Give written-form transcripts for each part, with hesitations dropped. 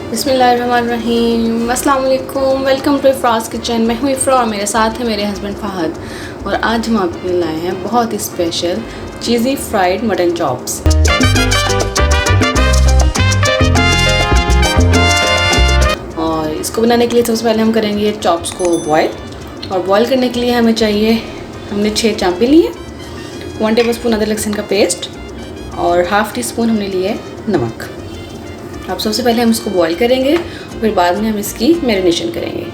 बिस्मिल्लाहिर्रहमानिर्रहीम, अस्सलाम वालेकुम। Welcome to Ifra's kitchen. मैं हूँ इफ्रा और मेरे साथ है मेरे हस्बैंड फ़हद। और आज हम आपके लिए लाए हैं बहुत ही स्पेशल चीज़ी फ्राइड मटन चॉप्स। और इसको बनाने के लिए सबसे पहले हम करेंगे चॉप्स को बॉयल। और बॉयल करने के लिए हमें चाहिए, हमने 6 चांपे लिए, 1 टेबलस्पून अदरक लहसुन का पेस्ट और हाफ़ टी स्पून हमने लिए नमक। अब सबसे पहले हम इसको बॉईल करेंगे, फिर बाद में हम इसकी मैरिनेशन करेंगे।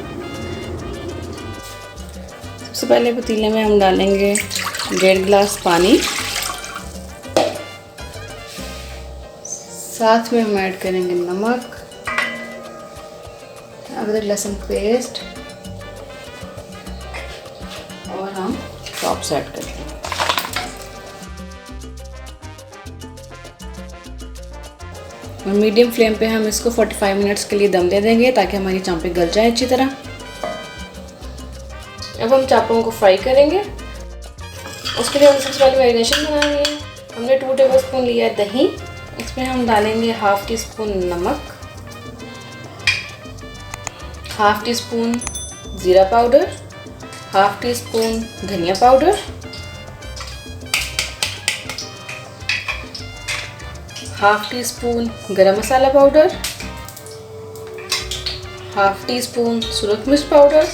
सबसे पहले पतीले में हम डालेंगे 1.5 गिलास पानी, साथ में हम ऐड करेंगे नमक, अदरक लहसुन पेस्ट और हम चॉप्स ऐड करेंगे। और मीडियम फ्लेम पे हम इसको 45 मिनट्स के लिए दम दे देंगे ताकि हमारी चांपे गल जाए अच्छी तरह। अब हम चांपों को फ्राई करेंगे। उसके लिए हम सबसे पहले मैरिनेशन बनाएंगे। हमने 2 टेबलस्पून लिया है दही, इसमें हम डालेंगे हाफ़ टी स्पून नमक, हाफ़ टी स्पून ज़ीरा पाउडर, हाफ़ टी स्पून धनिया पाउडर, हाफ़ टी स्पून गरम मसाला पाउडर, हाफ़ टी स्पून सूरज मिर्च पाउडर।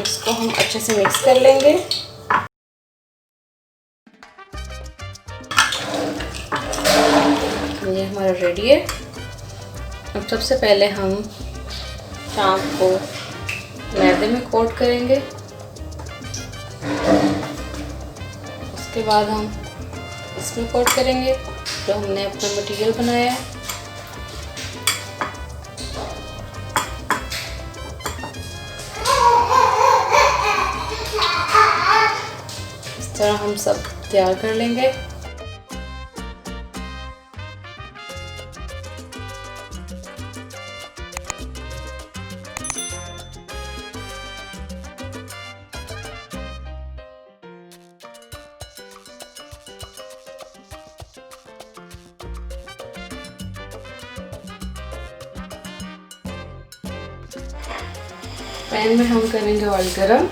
इसको हम अच्छे से मिक्स कर लेंगे। ये हमारा रेडी है। अब सबसे पहले हम चांप को मैदे में कोट करेंगे। उसके बाद हम इसमें कोट करेंगे जो हमने अपना मटेरियल बनाया है। इस तरह हम सब तैयार कर लेंगे। पैन में हम करेंगे ऑयल गरम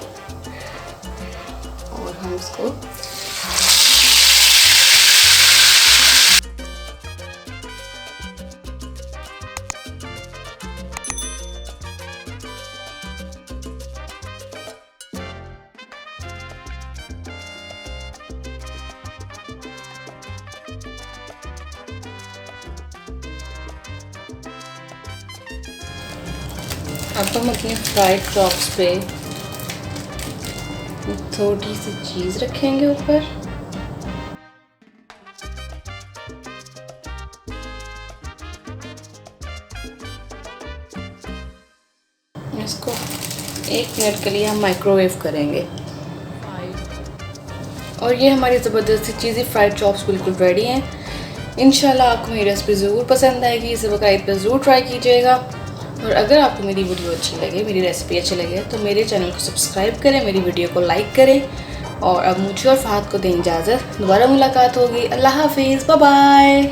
और हम इसको अब हम अपने फ्राइड चॉप्स पे थोड़ी सी चीज़ रखेंगे ऊपर। इसको 1 मिनट के लिए हम माइक्रोवेव करेंगे। और ये हमारी ज़बरदस्ती चीज़ी फ्राइड चॉप्स बिल्कुल रेडी हैं। इंशाल्लाह आपको मेरी रेसिपी ज़रूर पसंद आएगी। इसे बकायदा पे ज़रूर ट्राई कीजिएगा। और अगर आपको मेरी वीडियो अच्छी लगे, मेरी रेसिपी अच्छी लगे, तो मेरे चैनल को सब्सक्राइब करें, मेरी वीडियो को लाइक करें। और अब मुझे और फ़हद को दें इजाज़त। दोबारा मुलाकात होगी। अल्लाह हाफिज़, बाय बाय।